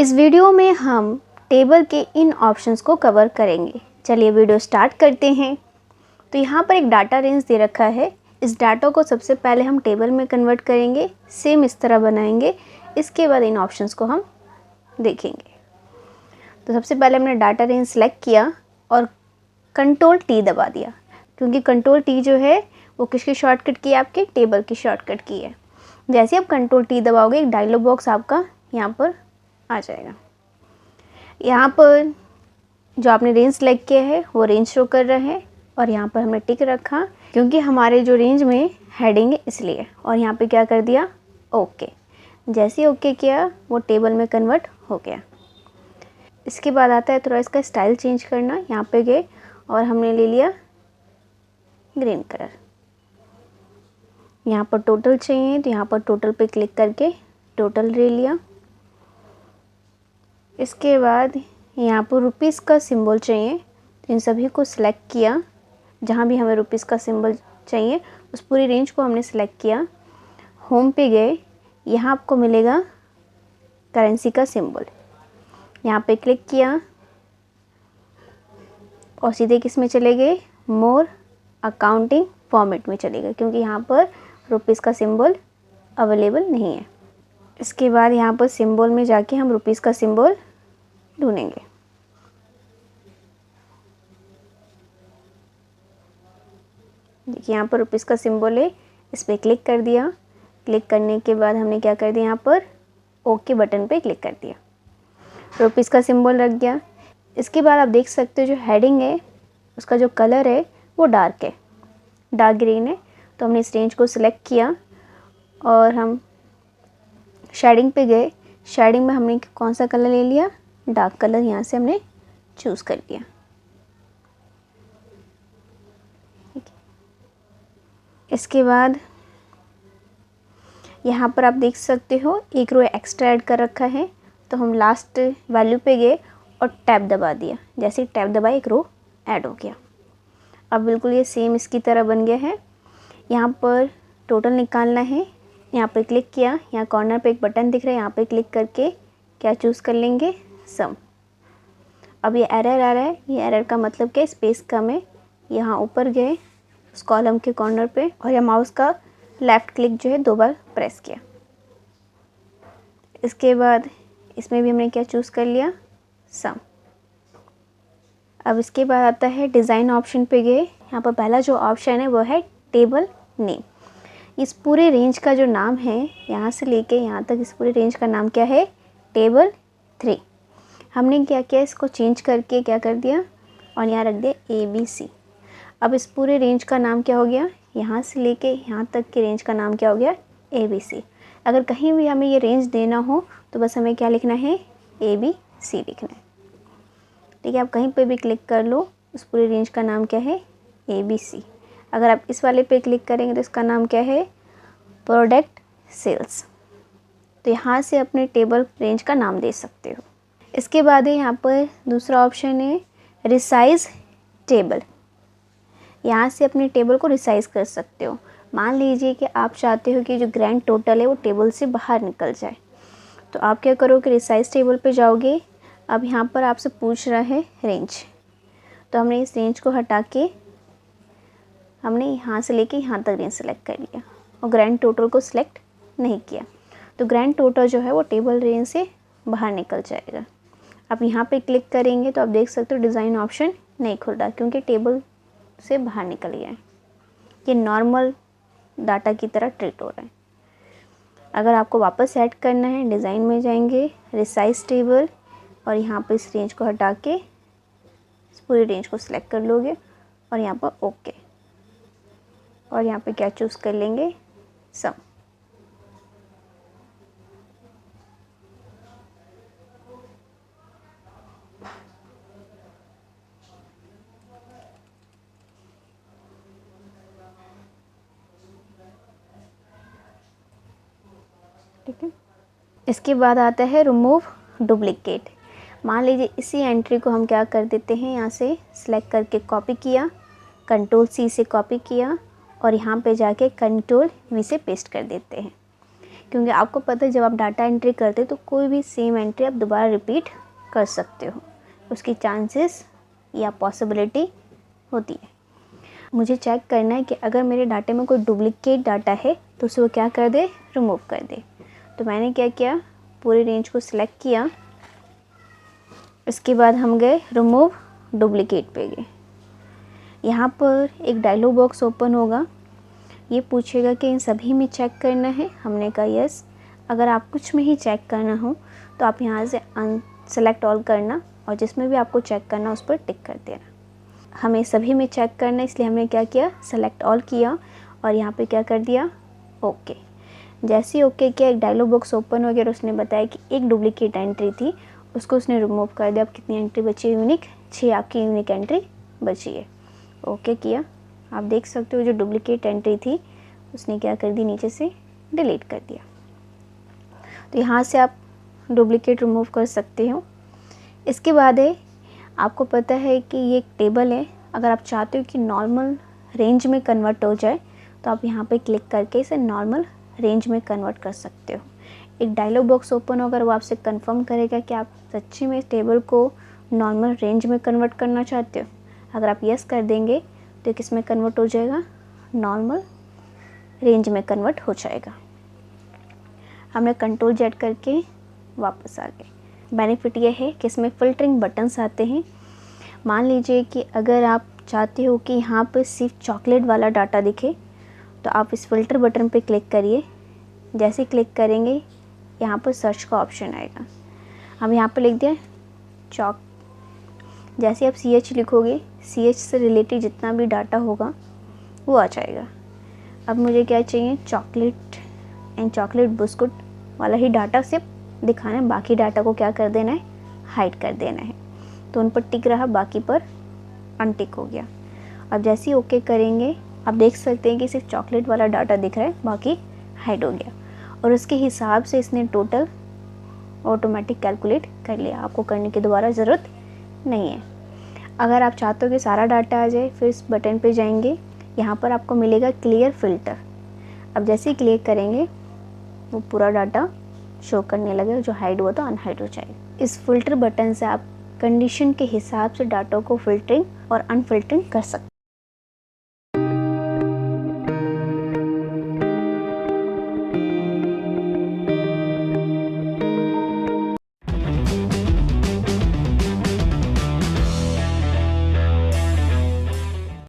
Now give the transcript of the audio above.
इस वीडियो में हम टेबल के इन ऑप्शंस को कवर करेंगे। चलिए वीडियो स्टार्ट करते हैं। तो यहाँ पर एक डाटा रेंज दे रखा है। इस डाटा को सबसे पहले हम टेबल में कन्वर्ट करेंगे, सेम इस तरह बनाएंगे। इसके बाद इन ऑप्शंस को हम देखेंगे। तो सबसे पहले हमने डाटा रेंज सेलेक्ट किया और कंट्रोल टी दबा दिया, क्योंकि कंट्रोल टी जो है वो किसकी शॉर्टकट की है, आपके टेबल की शॉर्टकट की है। जैसे आप कंट्रोल टी दबाओगे एक डायलॉग बॉक्स आपका यहाँ पर आ जाएगा। यहाँ पर जो आपने रेंज सेलेक्ट किया है वो रेंज शो कर रहा है और यहाँ पर हमने टिक रखा क्योंकि हमारे जो रेंज में हेडिंग है इसलिए। और यहाँ पे क्या कर दिया, ओके। जैसे ही ओके किया वो टेबल में कन्वर्ट हो गया। इसके बाद आता है थोड़ा इसका स्टाइल चेंज करना। यहाँ पे गए और हमने ले लिया ग्रीन कलर। यहाँ पर टोटल चाहिए तो यहाँ पर टोटल पे क्लिक करके टोटल ले लिया। इसके बाद यहाँ पर रुपीज़ का सिंबल चाहिए तो इन सभी को सिलेक्ट किया। जहाँ भी हमें रुपीज़ का सिंबल चाहिए उस पूरी रेंज को हमने सिलेक्ट किया। होम पे गए, यहाँ आपको मिलेगा करेंसी का सिंबल। यहाँ पे क्लिक किया और सीधे किस में चले गए, मोर अकाउंटिंग फॉर्मेट में चले गए, क्योंकि यहाँ पर रुपीज़ का सिंबल अवेलेबल नहीं है। इसके बाद यहाँ पर सिंबल में जाके हम रुपीज़ का सिंबल ढूंढेंगे। देखिए यहाँ पर रुपीज़ का सिंबल है, इस पर क्लिक कर दिया। क्लिक करने के बाद हमने क्या कर दिया, यहाँ पर ओके बटन पे क्लिक कर दिया। रुपीज़ का सिंबल लग गया। इसके बाद आप देख सकते हो जो हेडिंग है उसका जो कलर है वो डार्क है, डार्क ग्रीन है। तो हमने इस रेंज को सिलेक्ट किया और हम शेडिंग पे गए। शेडिंग में हमने कौन सा कलर ले लिया, डार्क कलर यहाँ से हमने चूज़ कर लिया। इसके बाद यहाँ पर आप देख सकते हो एक रो एक्स्ट्रा ऐड कर रखा है, तो हम लास्ट वैल्यू पे गए और टैब दबा दिया। जैसे टैब दबाए एक रो ऐड हो गया। अब बिल्कुल ये सेम इसकी तरह बन गया है। यहाँ पर टोटल निकालना है, यहाँ पे क्लिक किया। यहाँ कॉर्नर पे एक बटन दिख रहा है, यहाँ पे क्लिक करके क्या चूज़ कर लेंगे, सम। अब ये एरर आ रहा है, ये एरर का मतलब क्या, स्पेस कम है। यहाँ ऊपर गए उस कॉलम के कॉर्नर पे और या माउस का लेफ़्ट क्लिक जो है 2 बार प्रेस किया। इसके बाद इसमें भी हमने क्या चूज़ कर लिया, सम। अब इसके बाद आता है डिज़ाइन ऑप्शन पे गए। यहाँ पर पहला जो ऑप्शन है वो है टेबल नेम। इस पूरे रेंज का जो नाम है यहाँ से लेके यहाँ तक, इस पूरे रेंज का नाम क्या है, टेबल 3। हमने क्या किया, इसको चेंज करके क्या कर दिया और यहाँ रख दिया ABC। अब इस पूरे रेंज का नाम क्या हो गया, यहाँ से लेके यहाँ तक के रेंज का नाम क्या हो गया, ABC। अगर कहीं भी हमें ये रेंज देना हो तो बस हमें क्या लिखना है, ABC लिखना है। ठीक है, आप कहीं पे भी क्लिक कर लो, उस पूरे रेंज का नाम क्या है, ABC। अगर आप इस वाले पे क्लिक करेंगे तो इसका नाम क्या है, प्रोडक्ट सेल्स। तो यहाँ से अपने टेबल रेंज का नाम दे सकते हो। इसके बाद है यहाँ पर दूसरा ऑप्शन है रिसाइज टेबल। यहाँ से अपने टेबल को रिसाइज कर सकते हो। मान लीजिए कि आप चाहते हो कि जो ग्रैंड टोटल है वो टेबल से बाहर निकल जाए, तो आप क्या करोगे, रिसाइज टेबल पे जाओगे। अब यहाँ पर आपसे पूछ रहा है रेंज, तो हमने इस रेंज को हटा के हमने यहाँ से लेके यहाँ तक रेंज सेलेक्ट कर लिया और ग्रैंड टोटल को सिलेक्ट नहीं किया। तो ग्रैंड टोटल जो है वो टेबल रेंज से बाहर निकल जाएगा। आप यहाँ पे क्लिक करेंगे तो आप देख सकते हो डिज़ाइन ऑप्शन नहीं खुल रहा, क्योंकि टेबल से बाहर निकल गया है। ये नॉर्मल डाटा की तरह ट्रीट हो रहा है। अगर आपको वापस ऐड करना है, डिज़ाइन में जाएंगे, रिसाइज टेबल, और यहाँ पर इस रेंज को हटा के इस पूरी रेंज को सिलेक्ट कर लोगे और यहाँ पर ओके, और यहाँ पे क्या चूज़ कर लेंगे, सम। ठीक है, इसके बाद आता है रिमूव डुप्लीकेट। मान लीजिए इसी एंट्री को हम क्या कर देते हैं, यहाँ से सिलेक्ट करके कॉपी किया, कंट्रोल C से कॉपी किया और यहाँ पे जाके कंट्रोल V से पेस्ट कर देते हैं। क्योंकि आपको पता है जब आप डाटा एंट्री करते हो तो कोई भी सेम एंट्री आप दोबारा रिपीट कर सकते हो, उसकी चांसेस या पॉसिबिलिटी होती है। मुझे चेक करना है कि अगर मेरे डाटे में कोई डुप्लीकेट डाटा है तो उसे वो क्या कर दे, रिमूव कर दे। तो मैंने क्या किया, पूरी रेंज को सिलेक्ट किया, इसके बाद हम गए रिमूव डुप्लीकेट पे गए। यहाँ पर एक डायलॉग बॉक्स ओपन होगा, ये पूछेगा कि इन सभी में चेक करना है। हमने कहा यस। अगर आप कुछ में ही चेक करना हो तो आप यहाँ से सेलेक्ट ऑल करना और जिसमें भी आपको चेक करना उस पर टिक कर देना। हमें सभी में चेक करना, इसलिए हमने क्या किया, सेलेक्ट ऑल किया और यहाँ पे क्या कर दिया, ओके। जैसे ही ओके किया, एक डायलॉग बॉक्स ओपन हो गया और उसने बताया कि एक डुप्लीकेट एंट्री थी, उसको उसने रिमूव कर दिया। अब कितनी एंट्री बची है, यूनिक 6 आपकी यूनिक एंट्री बची है। ओके किया, आप देख सकते हो जो डुप्लीकेट एंट्री थी उसने क्या कर दी, नीचे से डिलीट कर दिया। तो यहाँ से आप डुप्लीकेट रिमूव कर सकते हो। इसके बाद है, आपको पता है कि ये एक टेबल है, अगर आप चाहते हो कि नॉर्मल रेंज में कन्वर्ट हो जाए तो आप यहाँ पे क्लिक करके इसे नॉर्मल रेंज में कन्वर्ट कर सकते हो। एक डायलॉग बॉक्स ओपन होगा, वो आपसे कंफर्म करेगा कि आप सच्ची में इस टेबल को नॉर्मल रेंज में कन्वर्ट करना चाहते हो। अगर आप यस कर देंगे तो किस में कन्वर्ट हो जाएगा, नॉर्मल रेंज में कन्वर्ट हो जाएगा। हमने कंट्रोल जेड करके वापस आ गए। बेनिफिट ये है कि इसमें फ़िल्टरिंग बटन्स आते हैं। मान लीजिए कि अगर आप चाहते हो कि यहाँ पर सिर्फ चॉकलेट वाला डाटा दिखे तो आप इस फ़िल्टर बटन पे क्लिक करिए। जैसे क्लिक करेंगे यहाँ पर सर्च का ऑप्शन आएगा। हम यहाँ पर लिख दिया चॉक। जैसे आप CH लिखोगे, CH से रिलेटेड जितना भी डाटा होगा वो आ जाएगा। अब मुझे क्या चाहिए, चॉकलेट एंड चॉकलेट बिस्कुट वाला ही डाटा सिर्फ दिखाना है, बाकी डाटा को क्या कर देना है, हाइड कर देना है। तो उन पर टिक रहा, बाकी पर अनटिक हो गया। अब जैसे ही ओके करेंगे आप देख सकते हैं कि सिर्फ चॉकलेट वाला डाटा दिख रहा है, बाकी हाइड हो गया। और उसके हिसाब से इसने टोटल ऑटोमेटिक कैलकुलेट कर लिया, आपको करने की दोबारा ज़रूरत नहीं है। अगर आप चाहते हो कि सारा डाटा आ जाए, फिर इस बटन पे जाएंगे, यहाँ पर आपको मिलेगा क्लियर फ़िल्टर। अब जैसे ही क्लिक करेंगे वो पूरा डाटा शो करने लगेगा, जो हाइड हुआ तो अनहाइड हो जाएगा। इस फिल्टर बटन से आप कंडीशन के हिसाब से डाटा को फ़िल्टरिंग और अनफिल्टरिंग कर सकते हैं।